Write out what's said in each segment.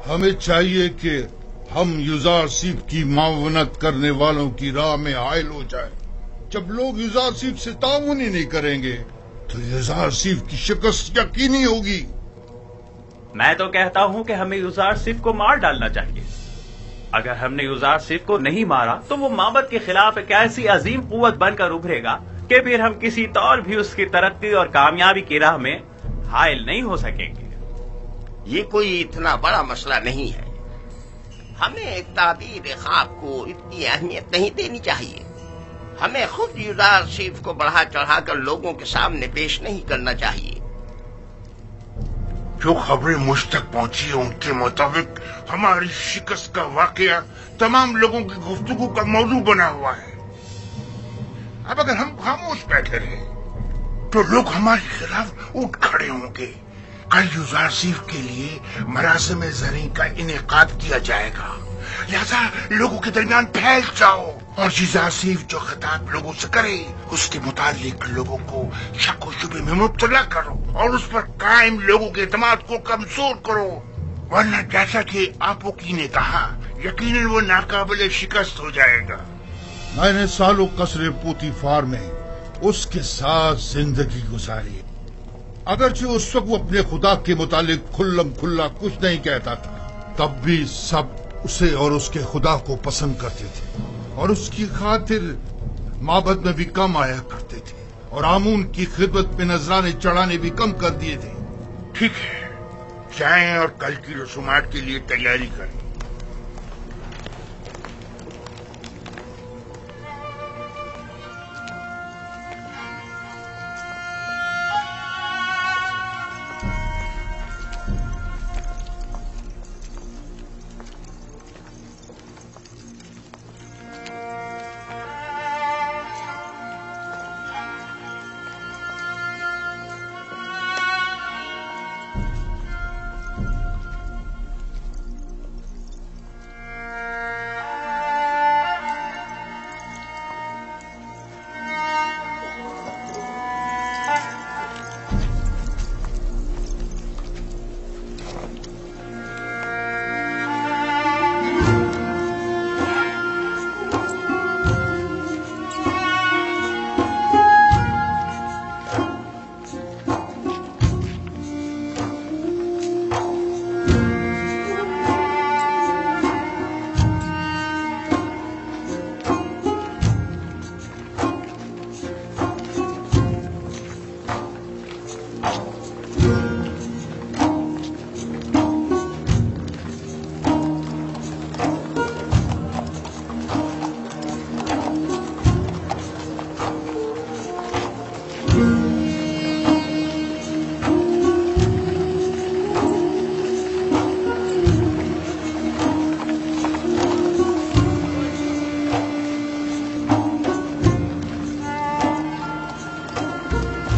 ہمیں چاہیے کہ ہم یوزارسیف کی معاونت کرنے والوں کی راہ میں حائل ہو جائیں۔ جب لوگ یوزارسیف سے تعاون ہی نہیں کریں گے تو یوزارسیف کی شکست یقینی ہوگی۔ میں تو کہتا ہوں کہ ہمیں یوزارسیف کو مار ڈالنا چاہیے۔ اگر ہم نے یوزارسیف کو نہیں مارا تو وہ معبد کے خلاف ایک ایسی عظیم قوت بن کر ابھرے گا کہ پھر ہم کسی طور بھی اس کی ترقی اور کامیابی کی راہ میں حائل نہیں ہو سکیں گے۔ یہ کوئی اتنا بڑا مسئلہ نہیں ہے، ہمیں تعبیر خواب کو اتنی اہمیت نہیں دینی چاہیے۔ ہمیں خود یوزارسیف کو بڑھا چڑھا کر لوگوں کے سامنے پیش نہیں کرنا چاہیے۔ جو خبریں مجھ تک پہنچی ہیں ان کے مطابق ہماری شکست کا واقعہ تمام لوگوں کی گفتگو کا موضوع بنا ہوا ہے۔ اب اگر ہم خاموش بیٹھے رہے تو لوگ ہمارے خلاف اٹھ کھڑے ہوں گے۔ کل یوزارسیف کے لیے مراسم زرعی کا انعقاد کیا جائے گا، لہذا لوگوں کے درمیان پھیل جاؤ اور یوزارسیف جو خطاب لوگوں سے کرے اس کے متعلق لوگوں کو شک و شبے میں مبتلا کرو اور اس پر قائم لوگوں کے اعتماد کو کمزور کرو، ورنہ جیسا کہ آپ وکی نے کہا یقیناً وہ ناقابل شکست ہو جائے گا۔ میں نے سالوں قصر پوتیفار میں اس کے ساتھ زندگی گزاری، اگرچہ اس وقت وہ اپنے خدا کے متعلق کھلم کھلا کچھ نہیں کہتا تھا، تب بھی سب اسے اور اس کے خدا کو پسند کرتے تھے اور اس کی خاطر معبد میں بھی کم آیا کرتے تھے اور آمون کی خدمت میں نذرانے چڑھانے بھی کم کر دیے تھے۔ ٹھیک ہے، جائیں اور کل کی رسومات کے لیے تیاری کریں۔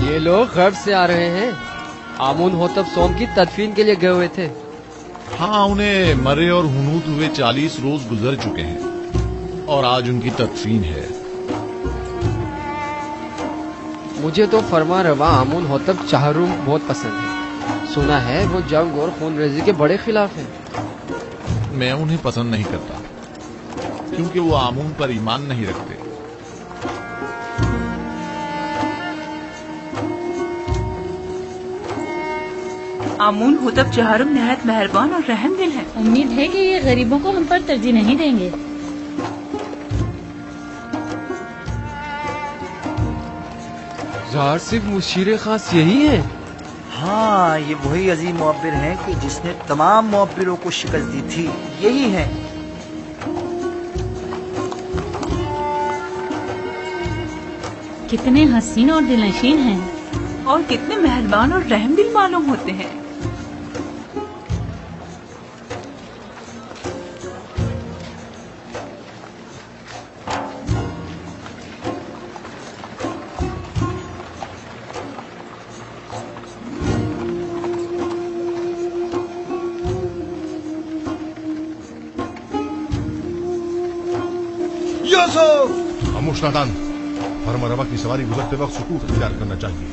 یہ لوگ غرب سے آ رہے ہیں، آمون ہوتب سوم کی تدفین کے لیے گئے ہوئے تھے۔ ہاں، انہیں مرے اور ہنوت ہوئے 40 روز گزر چکے ہیں اور آج ان کی تدفین ہے۔ مجھے تو فرما روا آمون ہوتب چہروم بہت پسند ہے، سنا ہے وہ جنگ اور خون ریزی کے بڑے خلاف ہیں۔ میں انہیں پسند نہیں کرتا کیونکہ وہ آمون پر ایمان نہیں رکھتے۔ آمون ہوتب چہارم نہایت مہربان اور رحم دل ہے۔ امید ہے کہ یہ غریبوں کو ہم پر ترجیح نہیں دیں گے۔ ظاہر صرف مشیر خاص یہی ہے؟ ہاں، یہ وہی عظیم معبر ہیں کہ جس نے تمام معبروں کو شکست دی تھی، یہی ہیں۔ کتنے حسین اور دلنشین ہیں اور کتنے مہربان اور رحم دل معلوم ہوتے ہیں۔ خاموش نادان، فرما روا کی سواری گزرتے وقت سکوت اختیار کرنا چاہیے۔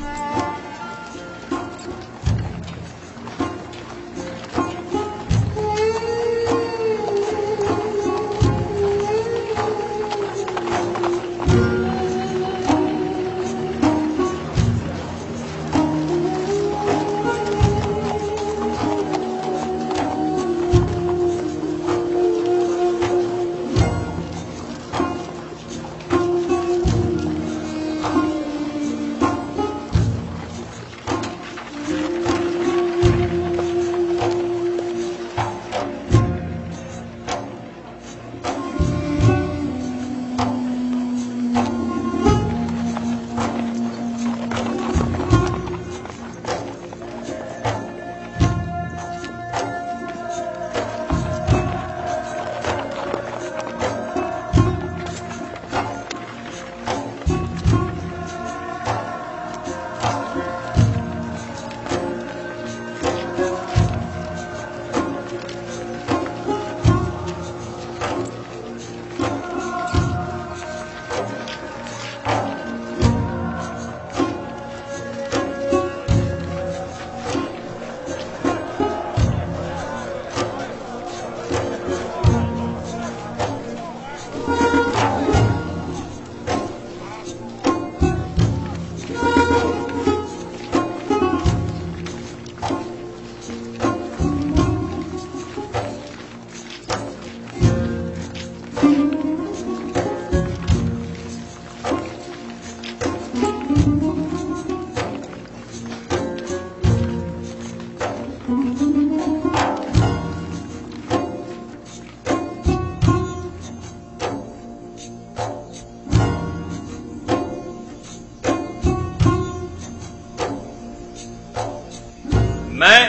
میں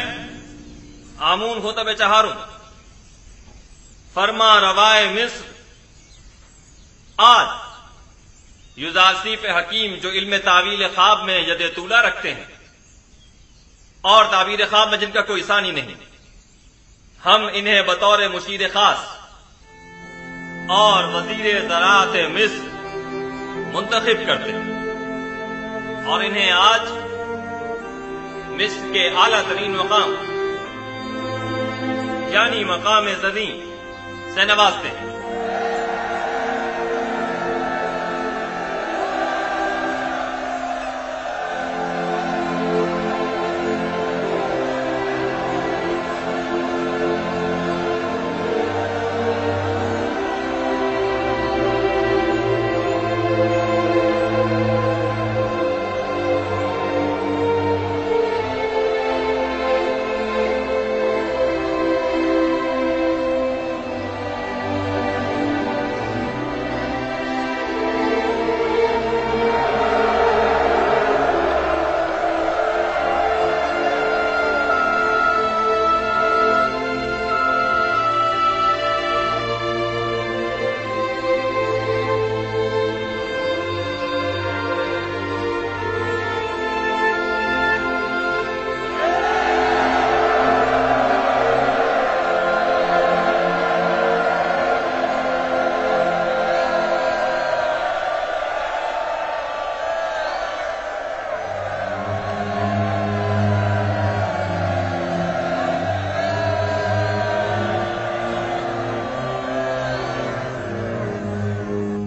آمون ہوتب چہارم فرما روائے مصر آج یوزاسیف حکیم جو علم تعویل خواب میں ید طولہ رکھتے ہیں اور تعبیر خواب میں جن کا کوئی ثانی نہیں، ہم انہیں بطور مشیر خاص اور وزیر زراعت مصر منتخب کرتے ہیں اور انہیں آج مصر کے اعلیٰ ترین مقام یعنی مقام زدین سے نوازتے ہیں۔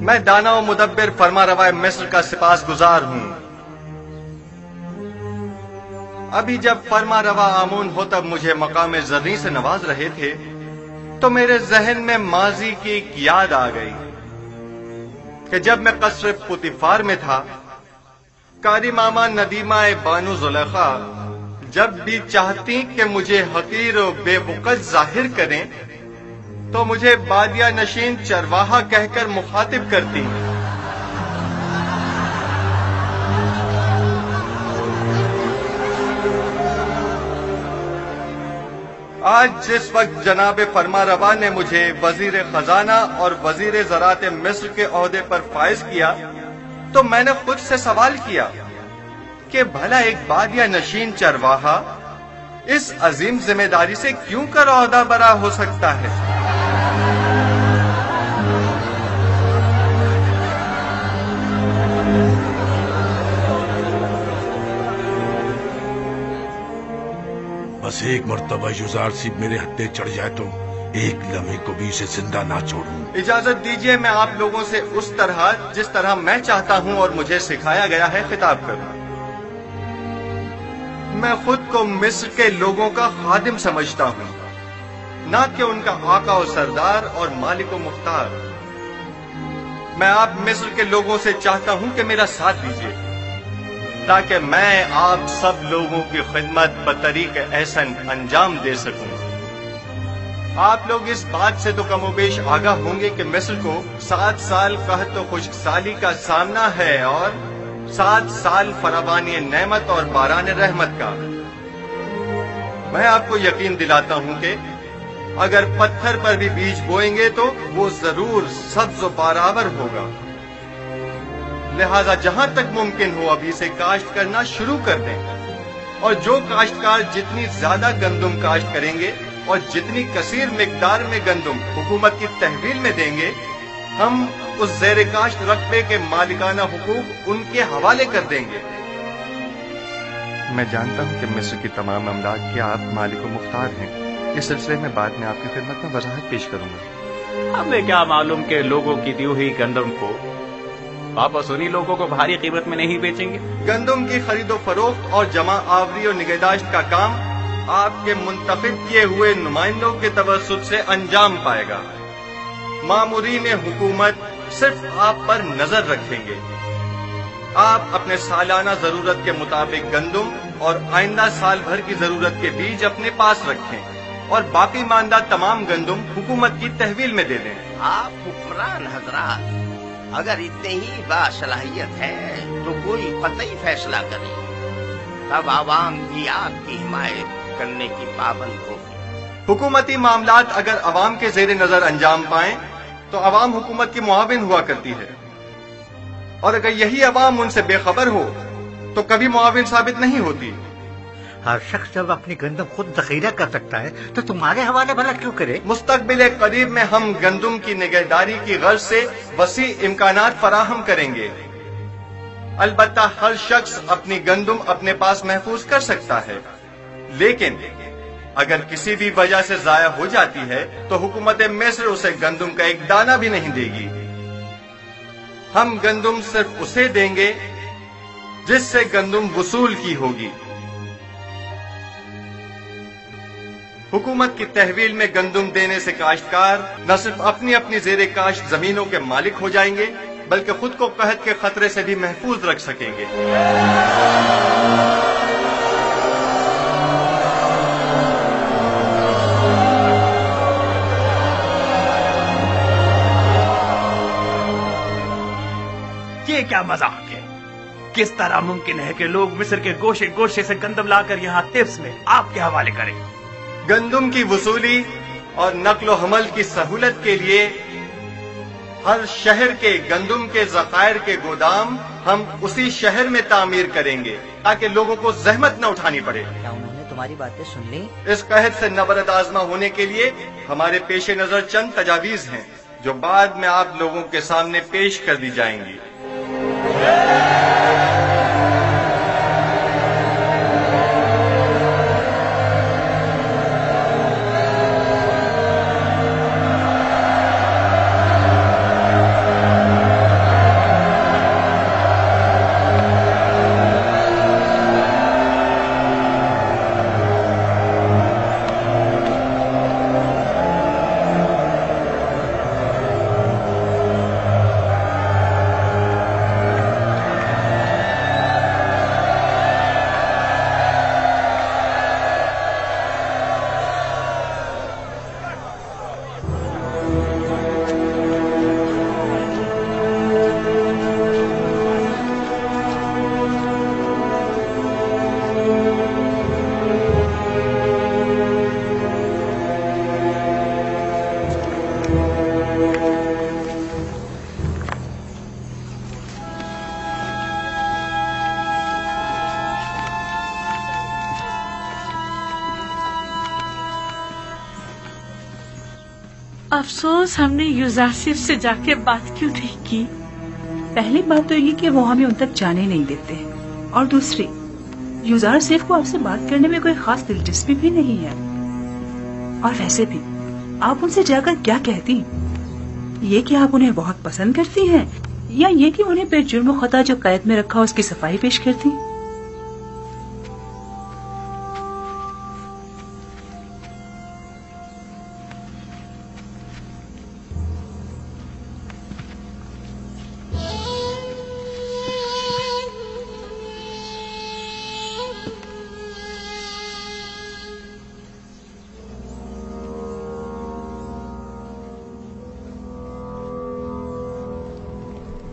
میں دانا و مدبر فرما روائے مصر کا سپاس گزار ہوں۔ ابھی جب فرما روا آمون ہوتب مجھے مقام زریں سے نواز رہے تھے تو میرے ذہن میں ماضی کی ایک یاد آ گئی کہ جب میں قصر پوتیفار میں تھا، قاری ماما ندیمہ بانو زلیخا جب بھی چاہتی کہ مجھے حقیر و بے وقت ظاہر کریں تو مجھے بادیہ نشین چرواہا کہہ کر مخاطب کرتی۔ آج جس وقت جناب فرما روا نے مجھے وزیر خزانہ اور وزیر زراعت مصر کے عہدے پر فائز کیا تو میں نے خود سے سوال کیا کہ بھلا ایک بادیہ نشین چرواہا اس عظیم ذمہ داری سے کیوں کر عہدہ برا ہو سکتا ہے؟ بس ایک مرتبہ یوزار سیب میرے ہتھے چڑھ جائے تو ایک لمحے کو بھی اسے زندہ نہ چھوڑوں۔ اجازت دیجیے میں آپ لوگوں سے اس طرح جس طرح میں چاہتا ہوں اور مجھے سکھایا گیا ہے خطاب کروں۔ میں خود کو مصر کے لوگوں کا خادم سمجھتا ہوں، نہ کہ ان کا آقا و سردار اور مالک و مختار۔ میں آپ مصر کے لوگوں سے چاہتا ہوں کہ میرا ساتھ دیجیے تاکہ میں آپ سب لوگوں کی خدمت بطریق احسن انجام دے سکوں۔ آپ لوگ اس بات سے تو کم و بیش آگاہ ہوں گے کہ مصر کو 7 سال قحط و خشک سالی کا سامنا ہے اور 7 سال فراوانی نعمت اور باران رحمت کا۔ میں آپ کو یقین دلاتا ہوں کہ اگر پتھر پر بھی بیج بوئیں گے تو وہ ضرور سبز و بارآور ہوگا، لہذا جہاں تک ممکن ہو ابھی سے کاشت کرنا شروع کر دیں، اور جو کاشتکار جتنی زیادہ گندم کاشت کریں گے اور جتنی کثیر مقدار میں گندم حکومت کی تحویل میں دیں گے، ہم اس زیر کاشت رقبے کے مالکانہ حقوق ان کے حوالے کر دیں گے۔ میں جانتا ہوں کہ مصر کی تمام املاک کے آپ مالک و مختار ہیں، اس سلسلے میں بعد میں آپ کی خدمت میں وضاحت پیش کروں گا۔ ہمیں کیا معلوم کہ لوگوں کی دی ہوئی گندم کو واپس انہی لوگوں کو بھاری قیمت میں نہیں بیچیں گے۔ گندم کی خرید و فروخت اور جمع آوری اور نگہداشت کا کام آپ کے منتخب کیے ہوئے نمائندوں کے توسط سے انجام پائے گا۔ مامورین حکومت صرف آپ پر نظر رکھیں گے۔ آپ اپنے سالانہ ضرورت کے مطابق گندم اور آئندہ سال بھر کی ضرورت کے بیج اپنے پاس رکھیں اور باقی ماندہ تمام گندم حکومت کی تحویل میں دے دیں۔ آپ حکمران حضرات اگر اتنے ہی باصلاحیت ہیں تو کوئی قطعی فیصلہ کریں، تب عوام بھی آپ کی حمایت کرنے کی پابند ہوگی۔ حکومتی معاملات اگر عوام کے زیر نظر انجام پائیں تو عوام حکومت کی معاون ہوا کرتی ہے، اور اگر یہی عوام ان سے بے خبر ہو تو کبھی معاون ثابت نہیں ہوتی۔ ہر شخص جب اپنی گندم خود ذخیرہ کر سکتا ہے تو تمہارے حوالے بھلا کیوں کرے؟ مستقبل قریب میں ہم گندم کی نگہداری کی غرض سے وسیع امکانات فراہم کریں گے۔ البتہ ہر شخص اپنی گندم اپنے پاس محفوظ کر سکتا ہے، لیکن اگر کسی بھی وجہ سے ضائع ہو جاتی ہے تو حکومت مصر اسے گندم کا ایک دانہ بھی نہیں دے گی۔ ہم گندم صرف اسے دیں گے جس سے گندم وصول کی ہوگی۔ حکومت کی تحویل میں گندم دینے سے کاشتکار نہ صرف اپنی اپنی زیر کاشت زمینوں کے مالک ہو جائیں گے بلکہ خود کو قحط کے خطرے سے بھی محفوظ رکھ سکیں گے۔ یہ کیا مذاق ہے؟ کس طرح ممکن ہے کہ لوگ مصر کے گوشے گوشے سے گندم لا کر یہاں تبس میں آپ کے حوالے کریں؟ گندم کی وصولی اور نقل و حمل کی سہولت کے لیے ہر شہر کے گندم کے ذخائر کے گودام ہم اسی شہر میں تعمیر کریں گے تاکہ لوگوں کو زحمت نہ اٹھانی پڑے۔ کیا انہوں نے تمہاری باتیں سن لی؟ اس قحط سے نبرد آزما ہونے کے لیے ہمارے پیش نظر چند تجاویز ہیں جو بعد میں آپ لوگوں کے سامنے پیش کر دی جائیں گی۔ افسوس ہم نے یوزارسف سے جا کے بات کیوں نہیں کی۔ پہلی بات تو یہ کہ وہ ہمیں ان تک جانے نہیں دیتے، اور دوسری یوزارسف کو آپ سے بات کرنے میں کوئی خاص دلچسپی بھی نہیں ہے، اور ویسے بھی آپ ان سے جا کر کیا کہتی؟ یہ کہ آپ انہیں بہت پسند کرتی ہیں، یا یہ کہ انہیں بے جرم و خطا جو قید میں رکھا اس کی صفائی پیش کرتی؟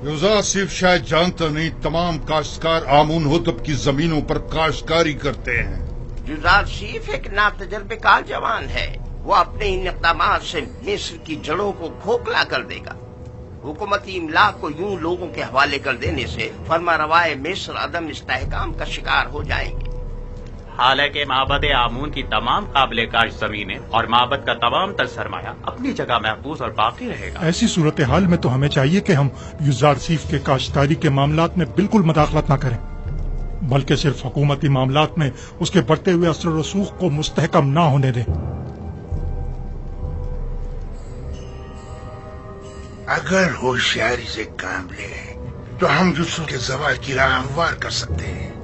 یوزارسف شاید جانتا نہیں تمام کاشتکار آمون ہوتب کی زمینوں پر کاشتکاری کرتے ہیں۔ یوزارسف ایک ناتجربہ کار جوان ہے، وہ اپنے ان اقدامات سے مصر کی جڑوں کو کھوکھلا کر دے گا۔ हुकूमती इमलाक को यूं लोगों के हवाले कर देने से फरमारवाए मिस्र अदम इस्तेहकाम का शिकार हो जाएंगे। हालांकि माबद आमून की तमाम काबिल काश जमीनें और माबद का तमाम तर सरमाया अपनी जगह महफूज और बाकी रहेगा। ऐसी सूरत हाल में तो हमें चाहिए कि हम युज़ारसीफ के काश्तकारी के मामलात में बिल्कुल मदाखलत न करें, बल्कि सिर्फ हुकूमती मामलात में उसके बढ़ते हुए असर रसूख को मुस्तहकम न होने दें। अगर होशियारी से काम ले तो हम यूसुफ के ज़वाल की राह हमवार कर सकते हैं।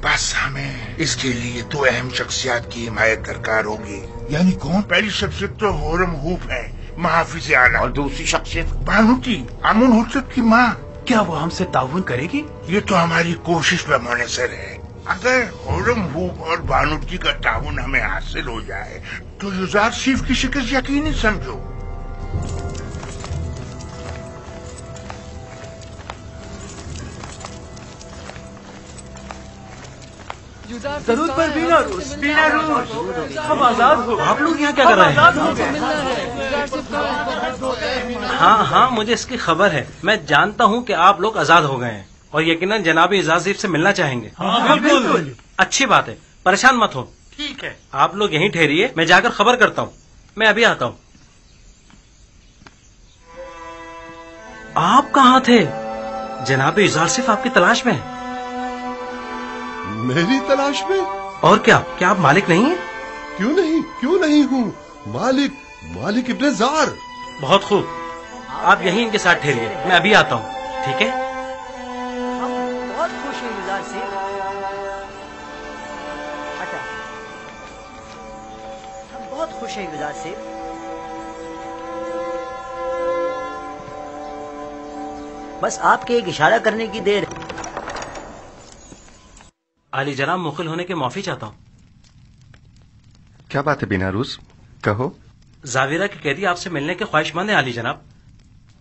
बस हमें इसके लिए दो अहम शख्सियात की हिमायत दरकार होगी। यानी कौन? पहली शख्सियत तो होरम हूफ है, महाफिज आला, और दूसरी शख्सियत बानूती, आमुन हुर्रत की माँ। क्या वो हमसे ताउन करेगी? ये तो हमारी कोशिश पे मुनहसर है। अगर होरम हूफ और बानूती का ताउन हमें हासिल हो जाए तो युज़ारसीफ की शिकस्त यकीनी समझो। जरूरत पर बिना रूस हम आजाद हो। आप लोग यहाँ क्या कर रहे हैं? हाँ, मुझे इसकी खबर है। मैं जानता हूँ कि आप लोग आजाद हो गए हैं और यकीनन जनाब इजाज़ से मिलना चाहेंगे। बिल्कुल। अच्छी बात है, परेशान मत हो। ठीक है, आप लोग यहीं ठहरिए, मैं जाकर खबर करता हूँ। मैं अभी आता हूँ। आप कहाँ थे? जनाब इजाज़ आपकी तलाश में है। मेरी तलाश में? और क्या आप मालिक नहीं हैं? क्यों नहीं हूँ मालिक इब्ने ज़ार। बहुत खूब, आप यहीं इनके साथ ठहरिए, मैं अभी आता हूँ। ठीक है? हम बहुत खुश हैं गुजार से। हम बहुत खुश हैं गुजार से। बस आपके एक इशारा करने की देर। आली जनाब, मुखिल होने के माफी चाहता हूँ। क्या बात है बिनारूस, कहो। जाविरा के कैदी आपसे मिलने के ख्वाहिशमंद हैं आली जनाब,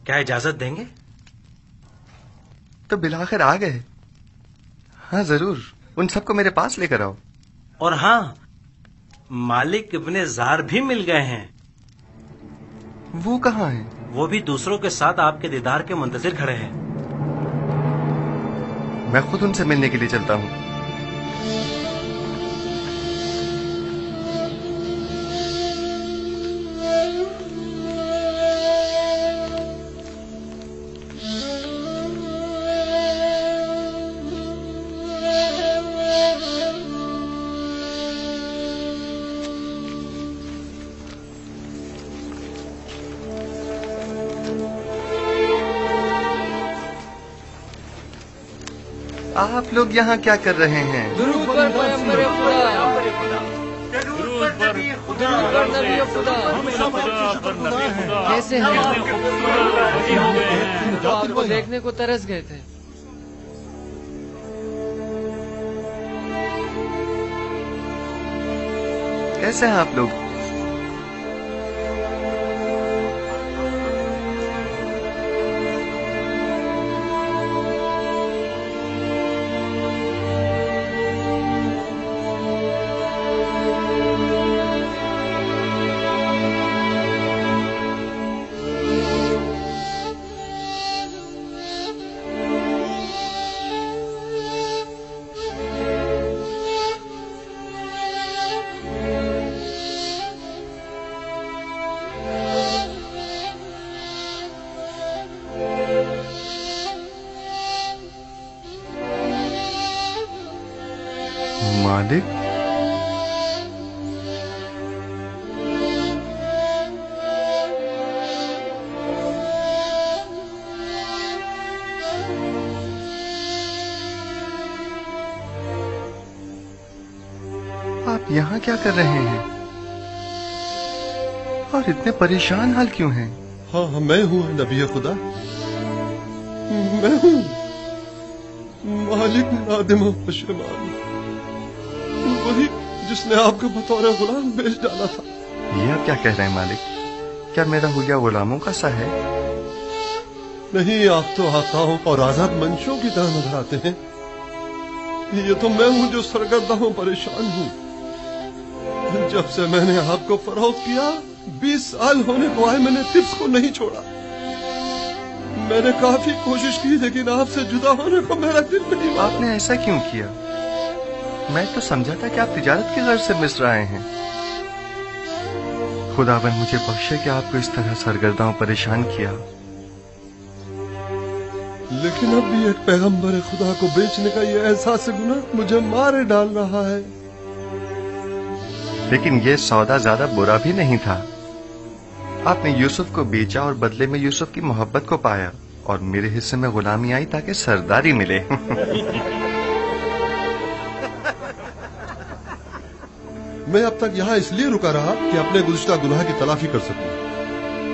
क्या इजाजत देंगे? तो बिलाखिर आ गए। हाँ जरूर, उन सबको मेरे पास लेकर आओ। और हाँ, मालिक इब्ने ज़ार भी मिल गए हैं। वो कहाँ हैं? वो भी दूसरों के साथ आपके दीदार के मुंतजिर खड़े हैं। मैं खुद उनसे मिलने के लिए चलता हूँ। आप लोग यहाँ क्या कर रहे हैं? दुरूद पर पैगंबर खुदा। कैसे हैं आप? आपको देखने को तरस गए थे। कैसे हैं आप लोग? मालिक, आप यहाँ क्या कर रहे हैं? और इतने परेशान हाल क्यों हैं? हाँ, मैं हूँ नबी खुदा, मैं हूँ मालिक नादिम पशेमान, वही जिसने आपको बतौर गुलाम बेच डाला था। ये आप क्या कह रहे हैं मालिक? क्या मेरा हुलिया गुलामों का सा है? नहीं, आप तो आकाओं और आजाद मंशों की तरह नजर आते हैं। ये तो मैं हूं जो सरगर्दा हूं, परेशान हूं। जब से मैंने आपको फरोख्त किया 20 साल होने को आए, मैंने टिप्स को नहीं छोड़ा। मैंने काफी कोशिश की लेकिन आपसे जुदा होने को मेरा दिल नहीं माना। आपने ऐसा क्यों किया? मैं तो समझा था कि आप तिजारत की गर्ज से मिस्र आए हैं। खुदावन मुझे बख्शे कि आपको इस तरह सरगर्दा परेशान किया। लेकिन अब भी एक पैगंबर खुदा को बेचने का ये एहसास गुनाह मुझे मारे डाल रहा है। लेकिन ये सौदा ज्यादा बुरा भी नहीं था। आपने यूसुफ को बेचा और बदले में यूसुफ की मोहब्बत को पाया, और मेरे हिस्से में गुलामी आई ताकि सरदारी मिले। मैं अब तक यहाँ इसलिए रुका रहा कि अपने गुज़िश्ता गुनाह की तलाफी कर सकूं,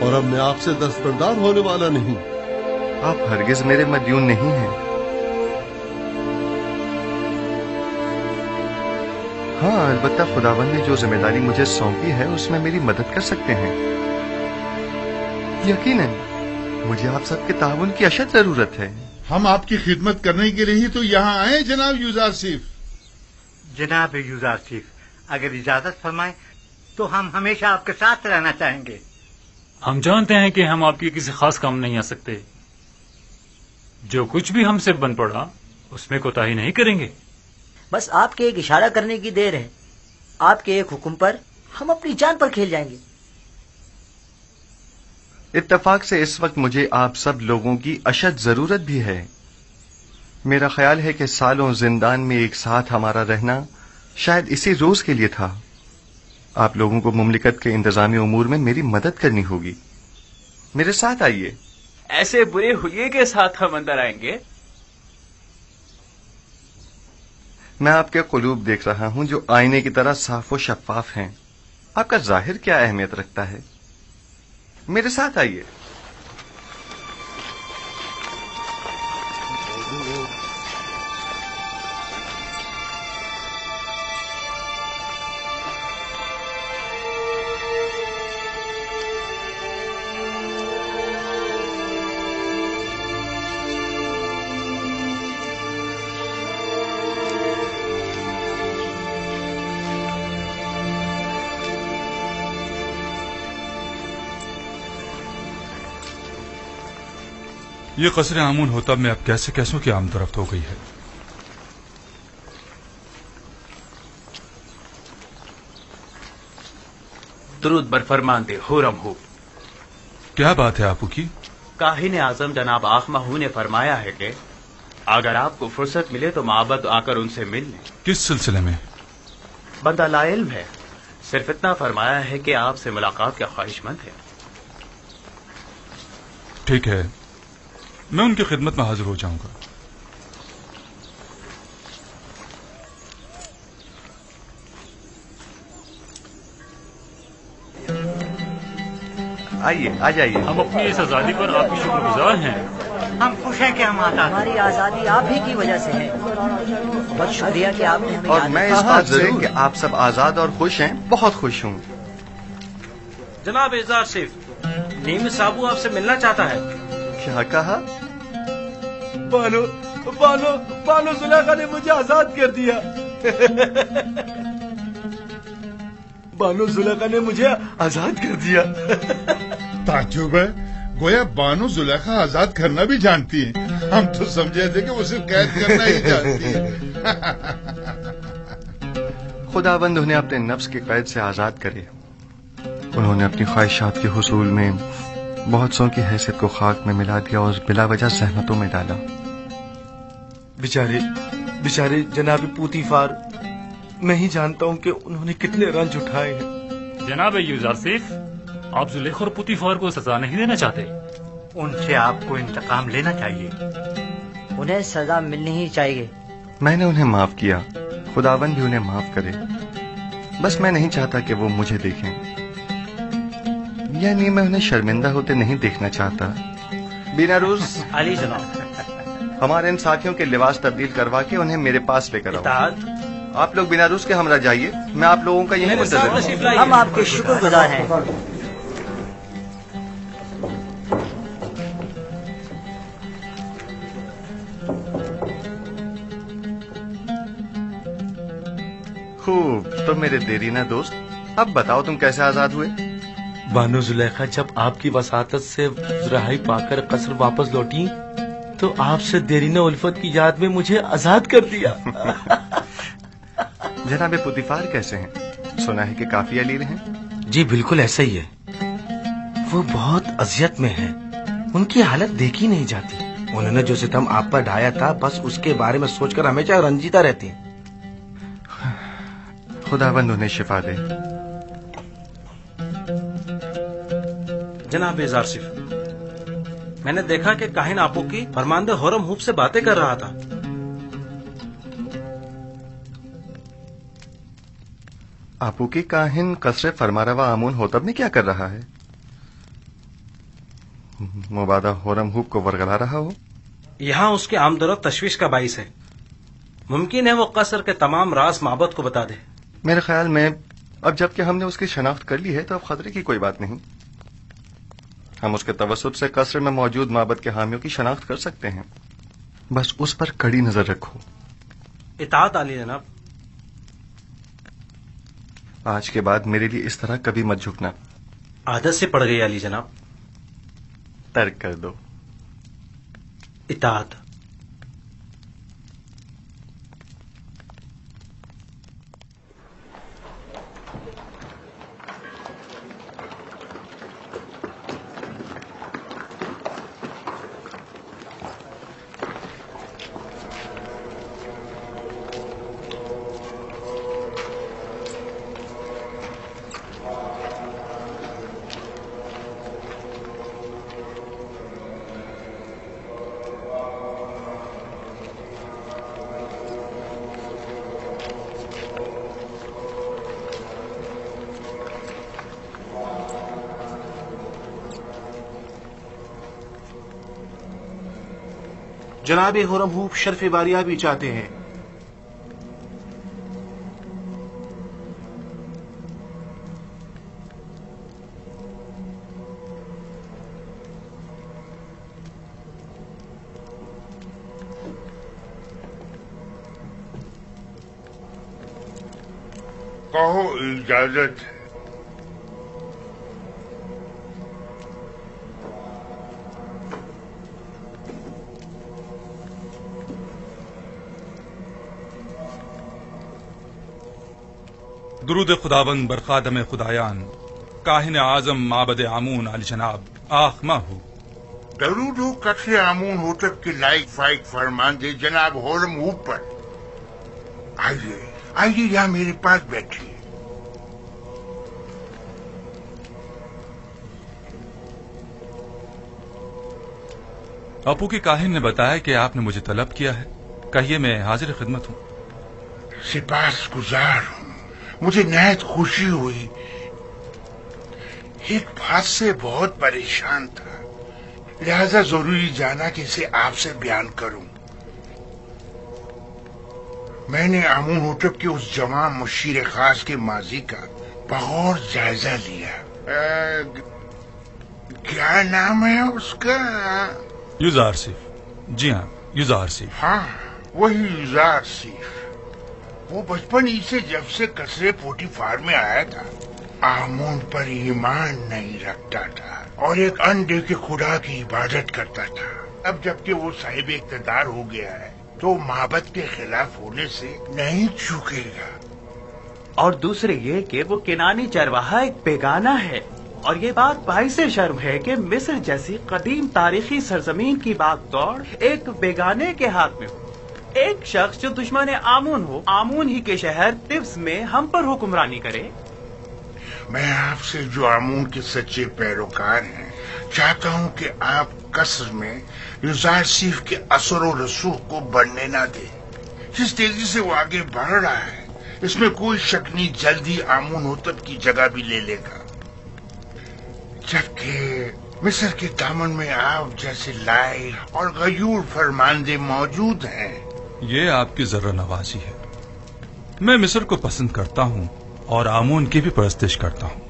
और अब मैं आपसे दस्तबरदार होने वाला नहीं। आप हरगिज मेरे मदयून नहीं हैं। हाँ, अलबत्ता खुदावंद ने जो जिम्मेदारी मुझे सौंपी है उसमें मेरी मदद कर सकते हैं। यकीनन मुझे आप सबके ताउन की अशद जरूरत है। हम आपकी खिदमत करने के लिए ही तो यहाँ आए जनाब यूजारसीफ। जनाब यूजारसीफ, अगर इजाजत फरमाएं तो हम हमेशा आपके साथ रहना चाहेंगे। हम जानते हैं कि हम आपकी किसी खास काम नहीं आ सकते। जो कुछ भी हमसे बन पड़ा उसमें कोताही नहीं करेंगे। बस आपके एक इशारा करने की देर है। आपके एक हुक्म पर हम अपनी जान पर खेल जाएंगे। इत्तेफाक से इस वक्त मुझे आप सब लोगों की अशद जरूरत भी है। मेरा ख्याल है कि सालों जिंदान में एक साथ हमारा रहना शायद इसी रोज के लिए था। आप लोगों को मुमलिकत के इंतजामी उमूर में मेरी मदद करनी होगी। मेरे साथ आइए। ऐसे बुरे हुए के साथ हम अंदर आएंगे। मैं आपके कुलूब देख रहा हूं जो आईने की तरह साफ और शफाफ हैं। आपका जाहिर क्या अहमियत रखता है? मेरे साथ आइए। ये कसर आमून होतब में अब कैसे कैसों की आमदरफ्त हो गई है। दुरूद बर फरमानदे हुरम हो। क्या बात है आपू की? काहिन आजम जनाब आखमाहू ने फरमाया है कि अगर आपको फुर्सत मिले तो माबद आकर उनसे मिल लें। किस सिलसिले में? बंदा लाइल्म है, सिर्फ इतना फरमाया है कि आपसे मुलाकात का ख्वाहिशमंद है। ठीक है, मैं उनकी खिदमत में हाजिर हो जाऊंगा। आइए, आ जाइए। हम अपनी इस आजादी पर आपकी शुक्रगुजार हैं। हम खुश हैं कि हम आजाद। हमारी आजादी आप ही की वजह से है। बहुत शुक्रिया कि आपने हमें और याद मैं रखा। इस बात से कि आप सब आजाद और खुश हैं, बहुत खुश हूँ। जनाब एजाज सिफ, नीम साबू आपसे मिलना चाहता है। क्या कहा? बानो बानो बानो जुलेखा ने मुझे आजाद कर दिया। बानो जुलेखा ने मुझे आजाद कर दिया। ताज्जुब है, गोया बानो जुलेखा आजाद करना भी जानती है। हम तो समझे थे कि वो सिर्फ कैद करना ही जानती है। खुदाबंद उन्हें अपने नफ्स की कैद से आजाद करे। उन्होंने अपनी ख्वाहिशात के हुसूल में बहुत सौ की हैसियत को खाक में मिला दिया और बिला वजह सहमतों में डाला। बेचारे बेचारे जनाब पूतीफार, मैं ही जानता हूँ कि उन्होंने कितने रंज उठाए हैं। जनाब यूजारसीफ, आप जुलेखा और पुतीफार को सजा नहीं देना चाहते? उनसे आपको इंतकाम लेना चाहिए। उन्हें सजा मिलनी ही चाहिए। मैंने उन्हें माफ किया, खुदावन भी उन्हें माफ करे। बस मैं नहीं चाहता कि वो मुझे देखें, यानी मैं उन्हें शर्मिंदा होते नहीं देखना चाहता। बिना रूस अली जनाब, हमारे इन साथियों के लिबास तब्दील करवा के उन्हें मेरे पास लेकर आओ। आप लोग बिना रूस के हमरा जाइए, मैं आप लोगों का यही मुंतज़िर हूं। हम आपके शुक्रगुजार हैं। मेरे देरीना दोस्त, अब बताओ तुम कैसे आजाद हुए? बानो जुलेखा जब आपकी वसातत से रहाई पाकर कसर वापस लौटी तो आपसे देरीना उल्फत की याद में मुझे आजाद कर दिया। जनाबे पुतिफार कैसे हैं? सुना है कि काफी अलील हैं। जी बिल्कुल ऐसा ही है, वो बहुत अजियत में है, उनकी हालत देखी नहीं जाती। उन्होंने जो सितम आप पर ढाया था बस उसके बारे में सोचकर हमेशा रंजीता रहती हैं। खुदाबंद उन्हें शिफा दे। जनाब ज़ारसिफ, मैंने देखा कि काहिन आपू की फरमानदे होरम हूब से बातें कर रहा था। आपू की काहिन कसरे फरमारवा आमून होतब ने क्या कर रहा है? मुबादा होरम हूब को वरगला रहा हो। यहाँ उसके आमदरत तशवीश का बाइस है। मुमकिन है वो कसर के तमाम राज माबद को बता दे। मेरे ख्याल में अब जबकि हमने उसकी शनाख्त कर ली है तो अब खतरे की कोई बात नहीं। हम उसके तवस्सुत से कसर में मौजूद माबद के हामियों की शनाख्त कर सकते हैं। बस उस पर कड़ी नजर रखो। इताअत आली जनाब। आज के बाद मेरे लिए इस तरह कभी मत झुकना। आदत से पड़ गई अली जनाब। तर्क कर दो। इताअत। जनाब हुरम हूब शर्फ बारिया भी चाहते हैं। कहो इजाजत है। दुरूद खुदाबंद बरखादम खुदायान काहिन आजम माबद आमून अल जनाब आखमा हो। दरूद हो कसरे आमून होतब के लाइक फाइक फरमान दे जनाब होरम हूब पर। आइए आइए यहाँ मेरे पास बैठिए। आपू की काहिन ने बताया कि आपने मुझे तलब किया है। कहिए, मैं हाजिर खिदमत हूँ। सिपास गुजार हूँ, मुझे नहायत खुशी हुई। एक बात से बहुत परेशान था, लिहाजा जरूरी जाना कि इसे आपसे बयान करूं। मैंने आमून होटब के उस जवान मुशीर खास के माजी का बगौर जायजा लिया। क्या नाम है उसका? युजारसिफ। जी हाँ, युजारसिफ। हाँ, वही युजारसिफ। वो बचपन ही से जब से कसरे पोटीफार में आया था आमून पर ईमान नहीं रखता था और एक अंडे के खुदा की इबादत करता था। अब जबकि वो साहिब इक़्तिदार हो गया है तो माबद के खिलाफ होने से नहीं चूकेगा। और दूसरे ये कि वो किनानी चरवाहा एक बेगाना है। और ये बात बाइसे शर्म है कि मिस्र जैसी कदीम तारीखी सरजमीन की बात दौड़ एक बेगाने के हाथ में हो। एक शख्स जो दुश्मन आमून हो, आमून ही के शहर तिब्स में हम पर हुक्मरानी करे। मैं आपसे जो आमून के सच्चे पैरोकार हैं चाहता हूँ कि आप कसर में युजारसिफ के असर और रसूख को बढ़ने ना दें। जिस तेजी से वो आगे बढ़ रहा है इसमें कोई शक नहीं जल्दी आमून होतब की जगह भी ले लेगा। जबकि मिस्र के दामन में आप जैसे लायक और गयूर फरमानदे मौजूद हैं। ये आपकी जर्रा नवाजी है। मैं मिस्र को पसंद करता हूँ और आमून की भी परस्तिश करता हूँ।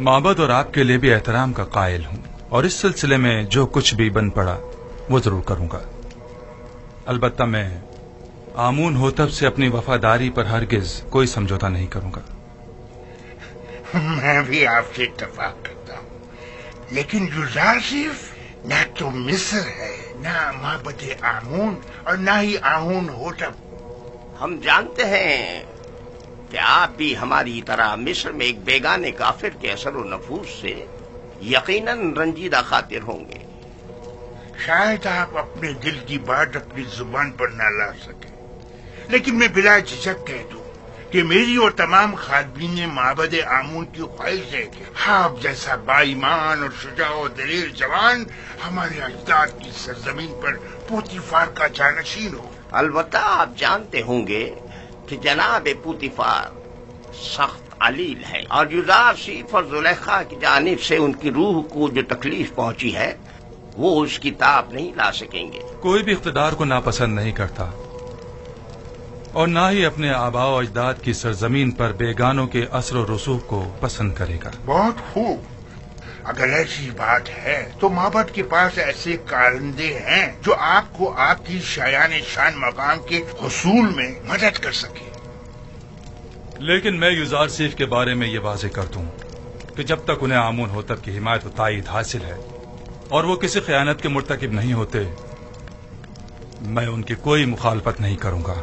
माबद और आपके लिए भी एहतराम का कायल हूँ और इस सिलसिले में जो कुछ भी बन पड़ा वो जरूर करूंगा। अलबत्ता मैं आमून होतब से अपनी वफादारी पर हरगिज कोई समझौता नहीं करूंगा। मैं भी आपसे इत्तेफाक करता हूँ, लेकिन यूजारशिफ न तो मिस्र है, न माबद आमून और न ही आमून होतब। हम जानते हैं कि आप भी हमारी तरह मिस्र में एक बेगाने काफिर के असर व नफूस से यकीनन रंजीदा खातिर होंगे। शायद आप अपने दिल की बात अपनी जुबान पर न ला सके, लेकिन मैं बिला झिझक कह दूं कि मेरी और तमाम खादमीन माबद आमून की ख्वाहिश है कि आप जैसा बाईमान और शुजा और दलेर जवान हमारे अजदाद की सरजमीन पर पोतीफार का जानशीन हो। अलबत्ता आप जानते होंगे कि जनाब पोतीफार सख्त अलील है और यूजारशिफ और जुलेखा की जानिब से उनकी रूह को जो तकलीफ पहुंची है वो उसकी ताप नहीं ला सकेंगे। कोई भी इख्तिदार को नापसंद नहीं करता और ना ही अपने आबाओ अजदाद की सरजमीन पर बेगानों के असर और रसूख को पसंद करेगा। बहुत खूब। अगर ऐसी बात है तो माबद के पास ऐसे कारंदे हैं जो आपको आपकी शायान शान मकाम के हुसूल में मदद कर सके। लेकिन मैं यूजारशिफ के बारे में ये वाज़ेह कर दूं कि जब तक उन्हें आमून होतब की हिमायत व ताईद हासिल है और वो किसी खयानत के मुर्तकिब नहीं होते, मैं उनकी कोई मुखालफत नहीं करूंगा।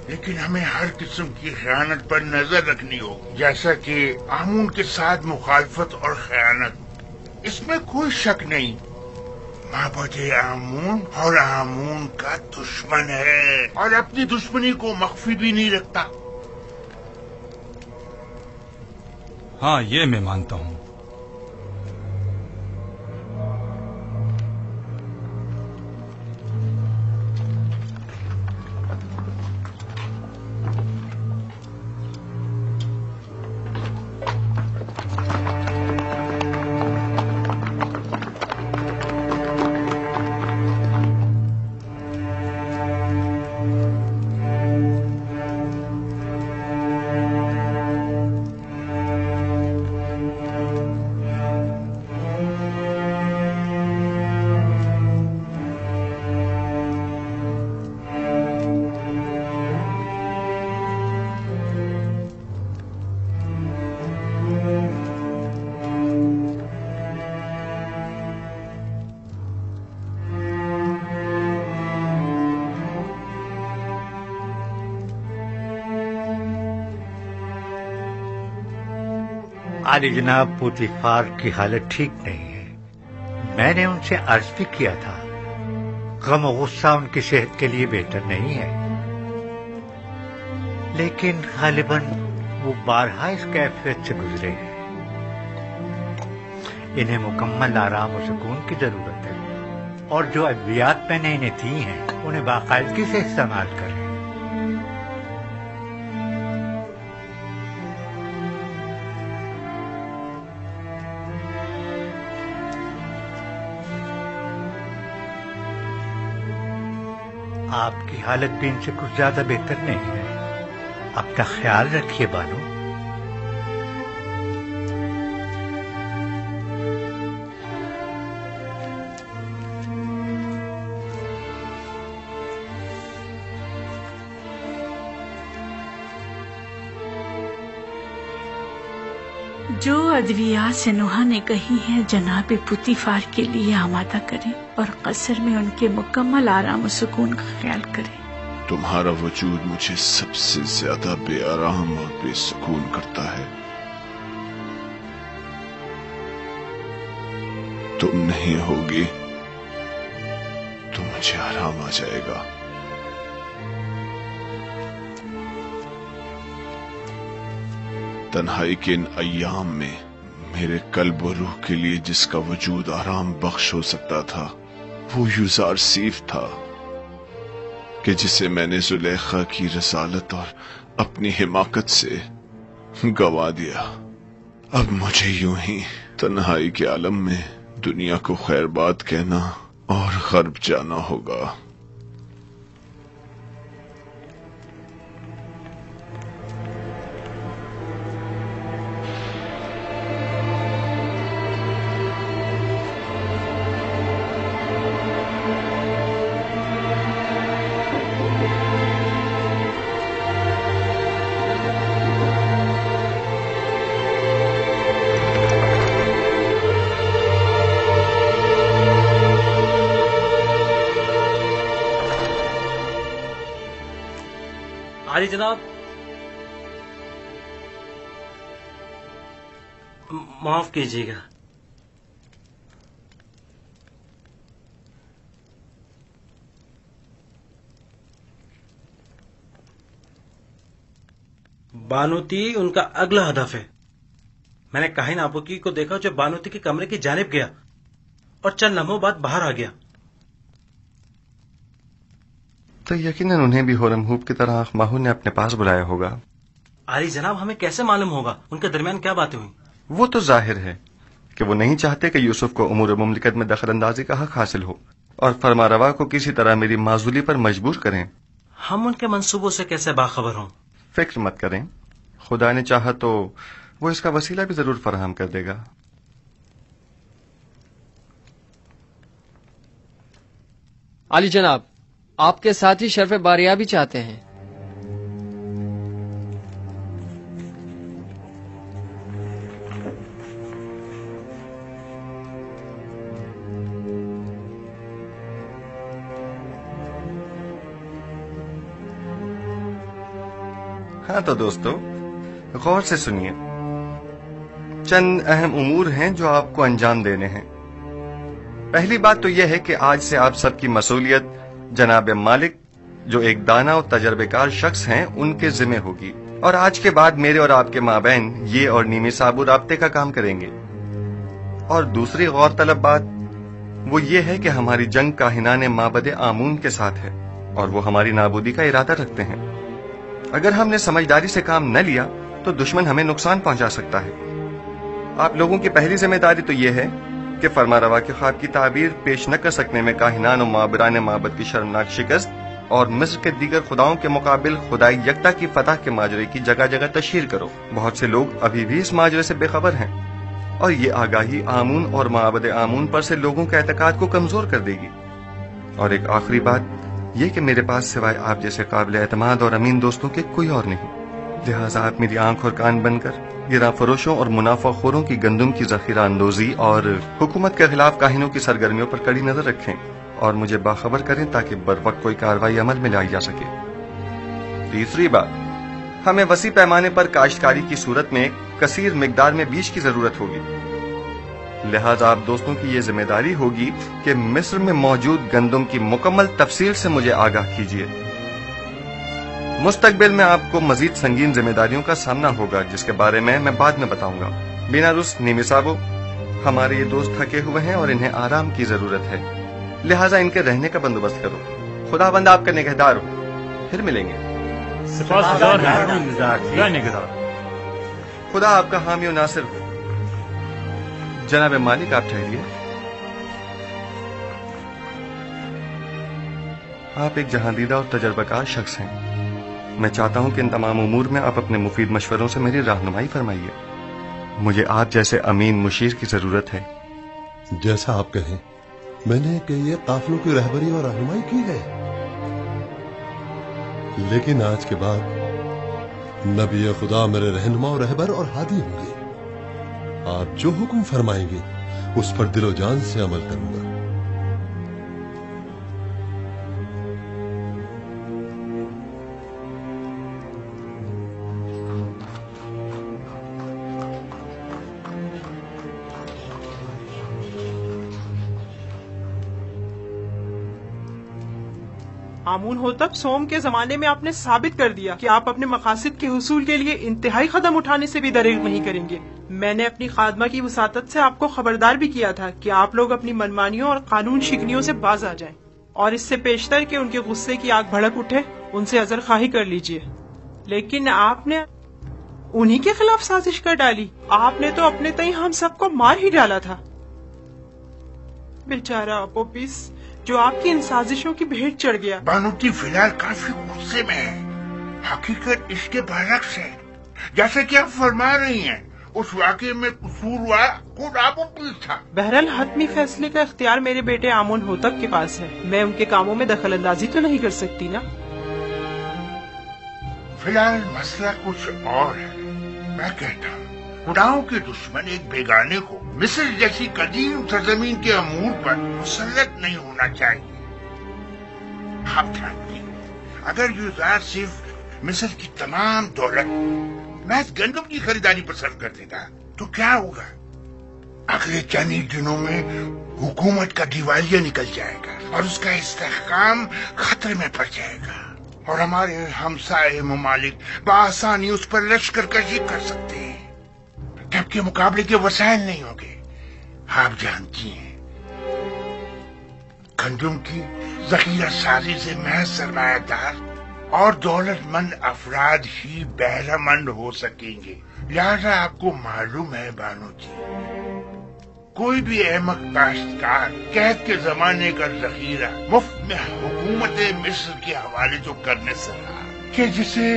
लेकिन हमें हर किस्म की खयानत पर नजर रखनी होगी, जैसा कि आमून के साथ मुखालफत और खयानत, इसमें कोई शक नहीं। माबद आमून और आमून का दुश्मन है और अपनी दुश्मनी को मख्फी भी नहीं रखता। हाँ, ये मैं मानता हूं। आली जनाब पोतीफार की हालत ठीक नहीं है। मैंने उनसे अर्ज भी किया था, गम और गुस्सा उनकी सेहत के लिए बेहतर नहीं है, लेकिन गालिबन वो बारहा इस कैफियत से गुजरे हैं। इन्हें मुकम्मल आराम और सुकून की जरूरत है और जो अद्वियात मैंने इन्हें दी हैं उन्हें बाकायदगी से इस्तेमाल करें। आपकी हालत भी इनसे कुछ ज्यादा बेहतर नहीं है। अपना ख्याल रखिए बानो। जो अद्वियात से नुहा ने कही है जनाब पोतीफार के लिए आमादा करें और कसर में उनके मुकम्मल आराम और सुकून का ख्याल करें। तुम्हारा वजूद मुझे सबसे ज्यादा बेआराम और बेसुकून करता है। तुम नहीं होगी तो मुझे आराम आ जाएगा। तन्हाई के इन अय्याम में मेरे कल्ब और रूह के लिए जिसका वजूद आराम बख्श हो सकता था वो यूजारशिफ था कि जिसे मैंने जुलेखा की रसालत और अपनी हिमाकत से गवा दिया। अब मुझे यूं ही तन्हाई के आलम में दुनिया को खैरबाद कहना और गर्ब जाना होगा। عالی جناب، معاف کیجیے گا، بانوتی ان کا اگلا ہدف ہے۔ میں نے کاہن آبوکی کو دیکھا جو بانوتی کے کمرے کی جانب گیا اور چند لمحوں بعد باہر آ گیا۔ تو یقیناً انہیں بھی ہورم ہوپ کی طرح ماہو نے اپنے پاس بلایا ہوگا۔ عالی جناب، ہمیں کیسے معلوم ہوگا ان کے درمیان کیا باتیں ہوئی؟ وہ تو ظاہر ہے کہ وہ نہیں چاہتے کہ یوسف کو امور مملکت میں دخل اندازی کا حق حاصل ہو اور فرما روا کو کسی طرح میری معزولی پر مجبور کریں۔ ہم ان کے منصوبوں سے کیسے باخبر ہوں؟ فکر مت کریں، خدا نے چاہا تو وہ اس کا وسیلہ بھی ضرور فراہم کر دے گا۔ علی جناب، آپ کے ساتھ ہی شرف باریہ بھی چاہتے ہیں۔ ہاں تو دوستو، غور سے سنیے، چند اہم امور ہیں جو آپ کو انجام دینے ہیں۔ پہلی بات تو یہ ہے کہ آج سے آپ سب کی مسئولیت جناب مالک، جو ایک دانا اور تجربے کار شخص ہیں، ان کے ذمہ ہوگی، اور آج کے بعد میرے اور آپ کے مابین یہ اور نیمی صابو رابطے کا کام کریں گے۔ اور دوسری غور طلب بات وہ یہ ہے کہ ہماری جنگ کاہنان معبد آمون کے ساتھ ہے اور وہ ہماری نابودی کا ارادہ رکھتے ہیں۔ اگر ہم نے سمجھداری سے کام نہ لیا تو دشمن ہمیں نقصان پہنچا سکتا ہے۔ آپ لوگوں کی پہلی ذمہ داری تو یہ ہے کہ فرما روا کے خواب کی تعبیر پیش نہ کر سکنے میں کاہنان و معبران معبد کی شرمناک شکست اور مصر کے دیگر خداؤں کے مقابل خدائی یکتا کی فتح کے ماجرے کی جگہ جگہ تشہیر کرو۔ بہت سے لوگ ابھی بھی اس ماجرے سے بے خبر ہیں اور یہ آگاہی آمون اور معبد آمون پر سے لوگوں کے اعتقاد کو کمزور کر دے گی۔ اور ایک آخری بات یہ کہ میرے پاس سوائے آپ جیسے قابل اعتماد اور امین دوستوں کے کوئی اور نہیں، لہٰذا آپ میری آنکھ اور کان بن کر گراں فروشوں اور منافع خوروں کی گندم کی ذخیرہ اندوزی اور حکومت کے خلاف کاہنوں کی سرگرمیوں پر کڑی نظر رکھیں اور مجھے باخبر کریں تاکہ بروقت کوئی کارروائی عمل میں لائی جا سکے۔ تیسری بات، ہمیں وسیع پیمانے پر کاشتکاری کی صورت میں کثیر مقدار میں بیج کی ضرورت ہوگی، لہذا آپ دوستوں کی یہ ذمہ داری ہوگی کہ مصر میں موجود گندم کی مکمل تفصیل سے مجھے آگاہ کیجیے۔ مستقبل میں آپ کو مزید سنگین ذمہ داریوں کا سامنا ہوگا جس کے بارے میں بعد میں بتاؤں گا۔ بنا رس نیمی صابو، ہمارے یہ دوست تھکے ہوئے ہیں اور انہیں آرام کی ضرورت ہے، لہٰذا ان کے رہنے کا بندوبست کرو۔ خدا بند آپ کا نگہدار ہو، پھر ملیں گے۔ خدا آپ کا حامی و ناصر ہو۔ جناب مالک، آپ ٹھہریے، آپ ایک جہاندیدہ اور تجربہ کار شخص ہیں۔ میں چاہتا ہوں کہ ان تمام امور میں آپ اپنے مفید مشوروں سے میری رہنمائی فرمائیے۔ مجھے آپ جیسے امین مشیر کی ضرورت ہے۔ جیسا آپ کہیں، میں نے کئی قافلوں کی رہبری اور رہنمائی کی ہے، لیکن آج کے بعد نبی خدا میرے رہنما اور رہبر اور ہادی ہوں گے۔ آپ جو حکم فرمائیں گے اس پر دل و جان سے عمل کروں گا۔ آمون ہوتب سوم کے زمانے میں آپ نے ثابت کر دیا کہ آپ اپنے مقاصد کے حصول کے لیے انتہائی قدم اٹھانے سے بھی دریغ نہیں کریں گے۔ میں نے اپنی خادمہ کی وساطت سے آپ کو خبردار بھی کیا تھا کہ آپ لوگ اپنی منمانیوں اور قانون شکنیوں سے باز آ جائیں، اور اس سے پیشتر کہ ان کے غصے کی آگ بھڑک اٹھے ان سے عذر خواہی کر لیجئے، لیکن آپ نے انہی کے خلاف سازش کر ڈالی۔ آپ نے تو اپنے تئیں ہم سب کو مار ہی ڈالا تھا۔ بیچارہ اپوپس جو آپ کی ان سازشوں کی بھیٹ چڑھ گیا۔ بانوتی فی الحال کافی غصے میں ہے، حقیقت اس کے برعکس ہے، جیسے کہ آپ فرما رہی ہیں۔ اس واقعے میں قصوروار خود اپوپس تھا۔ بہرحال حتمی فیصلے کا اختیار میرے بیٹے آمون ہوتب کے پاس ہے، میں ان کے کاموں میں دخل اندازی تو نہیں کر سکتی نا۔ فی الحال مسئلہ کچھ اور ہے۔ میں کہتا ہوں خداؤں کے دشمن ایک بیگانے کو مصر جیسی قدیم سرزمین کے امور پر مسلط نہیں ہونا چاہیے۔ آپ جانتے ہیں اگر یوزار صرف मिस्र की तमाम दौलत महज गंदम की खरीदारी पसंद कर देता तो क्या होगा? अगले चंद ही दिनों में हुकूमत का दिवालिया निकल जाएगा और उसका इस्तेहकाम खतरे में पड़ जाएगा और हमारे हमसाए ममालिक बआसानी उस पर लश्कर कशी कर सकते हैं, जबकि मुकाबले के वसाइल नहीं होंगे। आप जानती हैं, गंदम की जखीरा साजी से महज सरमायादार और दौलतमंद अफराद ही बहरामंद हो सकेंगे। लिहाजा आपको मालूम है बानो जी, कोई भी अहमक काश्तकार कैद के जमाने का जखीरा मुफ्त में हुकूमत मिस्र के हवाले तो करने से रहा कि जिसे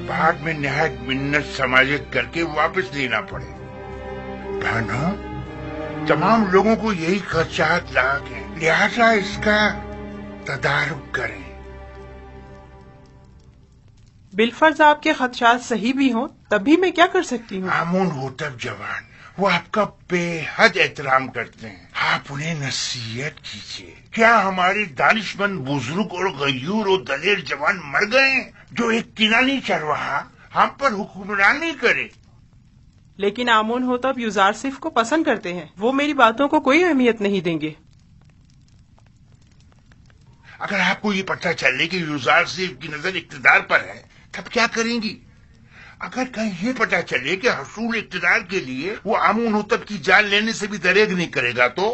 बाद में निहायत मिन्नत समाजित करके वापस देना पड़े। बानो, तमाम लोगों को यही खर्चात लाग है, लिहाजा इसका तदारुक करें। बिलफर्ज आपके खदशात सही भी हों, तब भी मैं क्या कर सकती हूँ? आमून होतब जवान, वो आपका बेहद एहतराम करते हैं। आप उन्हें नसीहत कीजिए। क्या हमारे दानिशमंद बुजुर्ग और गयूर और दलेर जवान मर गए हैं जो एक किनानी चरवाहा हम पर हुक्मरानी करे? लेकिन आमून होतब यूजारसिफ को पसंद करते हैं, वो मेरी बातों को कोई अहमियत नहीं देंगे। अगर आपको ये पता चले कि यूजारसिफ की नजर इक्तदार पर है, तब क्या करेंगी? अगर कहीं ये पता चले कि हसूल इक्तदार के लिए वो आमून होतब की जान लेने से भी दरेग नहीं करेगा तो?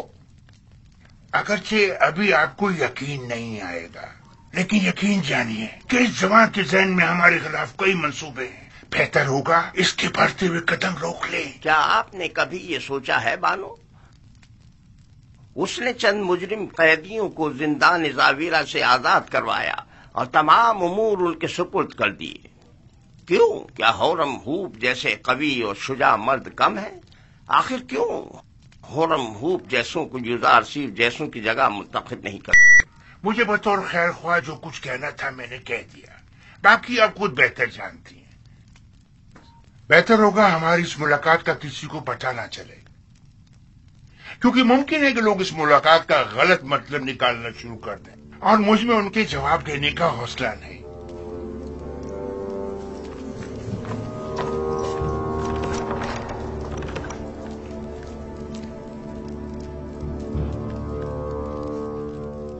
अगरचे अभी आपको यकीन नहीं आएगा, लेकिन यकीन जानिए कि इस जवान के ज़हन में हमारे खिलाफ कई मंसूबे हैं। बेहतर होगा इसके बढ़ते हुए कदम रोक ले। क्या आपने कभी ये सोचा है बानो, उसने चंद मुजरिम कैदियों को जिंदान जावीरा से आजाद करवाया और तमाम उमूर उनके सुपुर्द कर दिए। क्यों? क्या होरम हूप जैसे कवि और शुजा मर्द कम है? आखिर क्यों होरम हूप जैसों को यूजारसिफ जैसों की जगह मुंतखब नहीं कर? मुझे बतौर खैर ख्वाह जो कुछ कहना था मैंने कह दिया, बाकी आप खुद बेहतर जानती हैं। बेहतर होगा हमारी इस मुलाकात का किसी को पता ना चले, क्योंकि मुमकिन है कि लोग इस मुलाकात का गलत मतलब निकालना शुरू कर दें और मुझ में उनके जवाब देने का हौसला नहीं।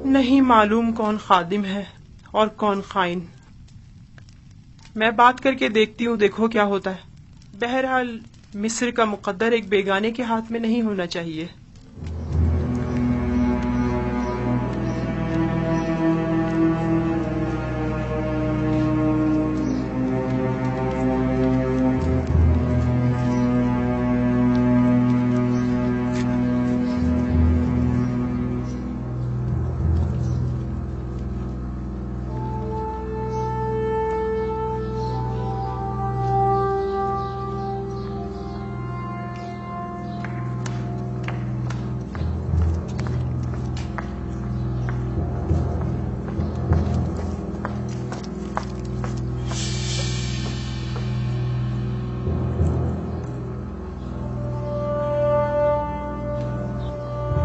नहीं मालूम कौन खादिम है और कौन खाइन। मैं बात करके देखती हूँ, देखो क्या होता है। बहरहाल मिस्र का मुकद्दर एक बेगाने के हाथ में नहीं होना चाहिए।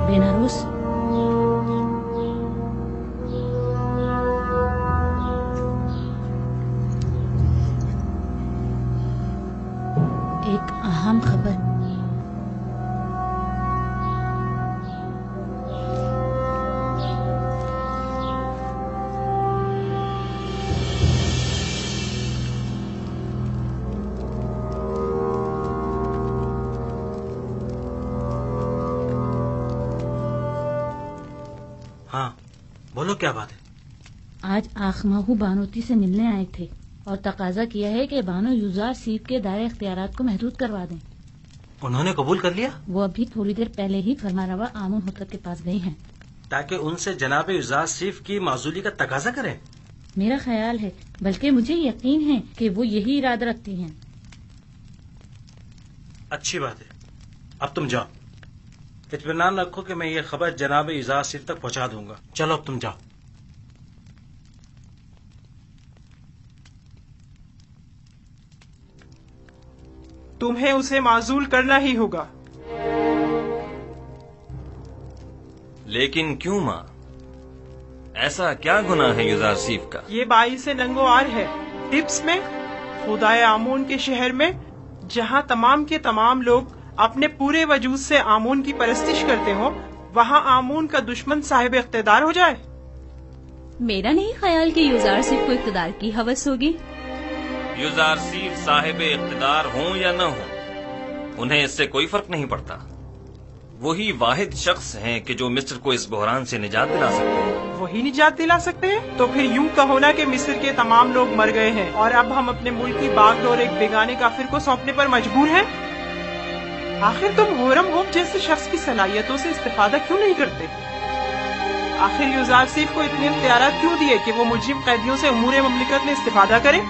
बेनारूस, एक अहम खबर। हाँ, बोलो क्या बात है? आज आखमाहू बानोती से मिलने आए थे और तकाजा किया है कि बानो यूजारसिफ के दायरे इख्तियारात को महदूद करवा दें। उन्होंने कबूल कर लिया? वो अभी थोड़ी देर पहले ही फरमारवा आमून होतब के पास गई हैं, ताकि उनसे जनाब यूजारसिफ की माजूली का तकाजा करें। मेरा ख्याल है, बल्कि मुझे यकीन है कि वो यही इरादा रखती हैं। अच्छी बात है, अब तुम जाओ। इत्मीनान रखो कि मैं ये खबर जनाब यूजारसिफ तक पहुंचा दूंगा। चलो अब तुम जाओ। तुम्हें उसे माजूल करना ही होगा। लेकिन क्यों माँ? ऐसा क्या गुनाह है यूजारसिफ का? ये बाई से नंगोआर है। टिप्स में, खुदाए आमून के शहर में, जहाँ तमाम के तमाम लोग अपने पूरे वजूद से आमून की परस्तिश करते हो, वहाँ आमून का दुश्मन साहिब इख्तिदार हो जाए? मेरा नहीं ख्याल कि यूजार सिर्फ को इख्तिदार की हवस होगी। यूजार सिर्फ साहिब इख्तिदार हों या न हों, उन्हें इससे कोई फर्क नहीं पड़ता। वही वाहिद शख्स हैं कि जो मिस्र को इस बहरान से निजात दिला सकते हैं। वही निजात दिला सकते हैं? तो फिर यूं कहो ना कि मिस्र के तमाम लोग मर गए हैं और अब हम अपने मुल्क की बागडोर एक बेगाने काफिर को सौंपने पर मजबूर हैं। आखिर तुम होरम होप जैसे शख्स की सलाहियतों से इस्तेफादा क्यों नहीं करते? आखिर यूजार सिर्फ को इतने इख्तियारात क्यों दिए कि वो मुजरिम कैदियों से उमूर ममलिकत में इस्तेफादा करे?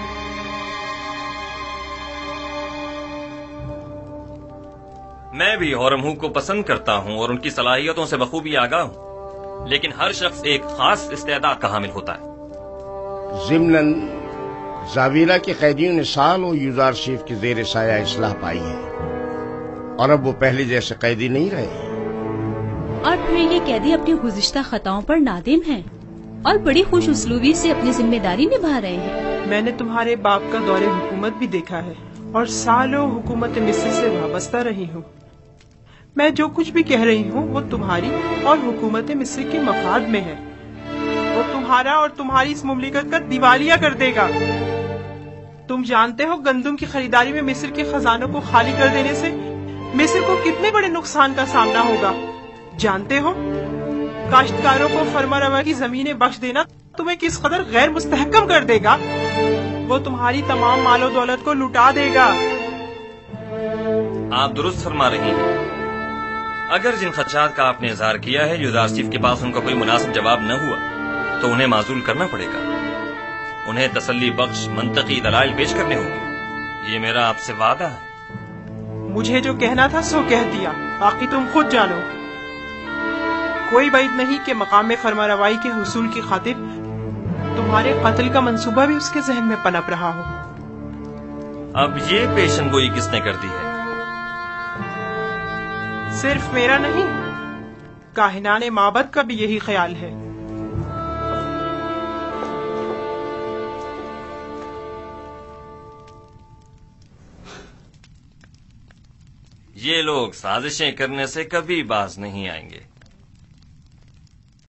मैं भी होरमहू को पसंद करता हूँ और उनकी सलाहियतों से बखूबी आगाह हूँ, लेकिन हर शख्स एक खास इस्तेदाद का हामिल होता है। ज़िम्नन जावीरा के कैदियों ने सालों यूजार सिर्फ के ज़ेर साया इस्लाह पाई है और अब वो पहले जैसे कैदी नहीं रहे। और फिर ये कैदी अपनी गुज़िश्ता खताओं पर नादिम हैं और बड़ी खुश उसलूबी से अपनी जिम्मेदारी निभा रहे हैं। मैंने तुम्हारे बाप का दौरे हुकूमत भी देखा है और सालों हुकूमत मिस्र से वाबस्ता रही हूँ। मैं जो कुछ भी कह रही हूँ वो तुम्हारी और हुकूमत मिस्र के मफाद में है। वो तुम्हारा और तुम्हारी इस मुमलिकत का दिवालिया कर देगा। तुम जानते हो गंदुम की खरीदारी में मिस्र के खजानों को खाली कर देने से मिस्र को कितने बड़े नुकसान का सामना होगा। जानते हो काश्तकारों को फरमा की जमीनें बख्श देना तुम्हें किस कदर गैर मुस्तहकम कर देगा। वो तुम्हारी तमाम मालो दौलत को लुटा देगा। आप दुरुस्त फरमा रही हैं। अगर जिन खदशात का आपने इजहार किया है यूजार सिर्फ के पास उनका कोई मुनासिब जवाब न हुआ तो उन्हें माजूल करना पड़ेगा। उन्हें तसल्ली बख्श मंतकी दलाइल पेश करने होंगे। ये मेरा आपसे वादा है। मुझे जो कहना था सो कह दिया, बाकी तुम खुद जानो। कोई बात नहीं कि मकाम फरमारवाई के हुसूल की खातिर तुम्हारे कत्ल का मंसूबा भी उसके जहन में पनप रहा हो। अब ये पेशनगोई किसने कर दी है? सिर्फ मेरा नहीं, काहिनाने माबद का भी यही ख्याल है। ये लोग साजिशें करने से कभी बाज नहीं आएंगे।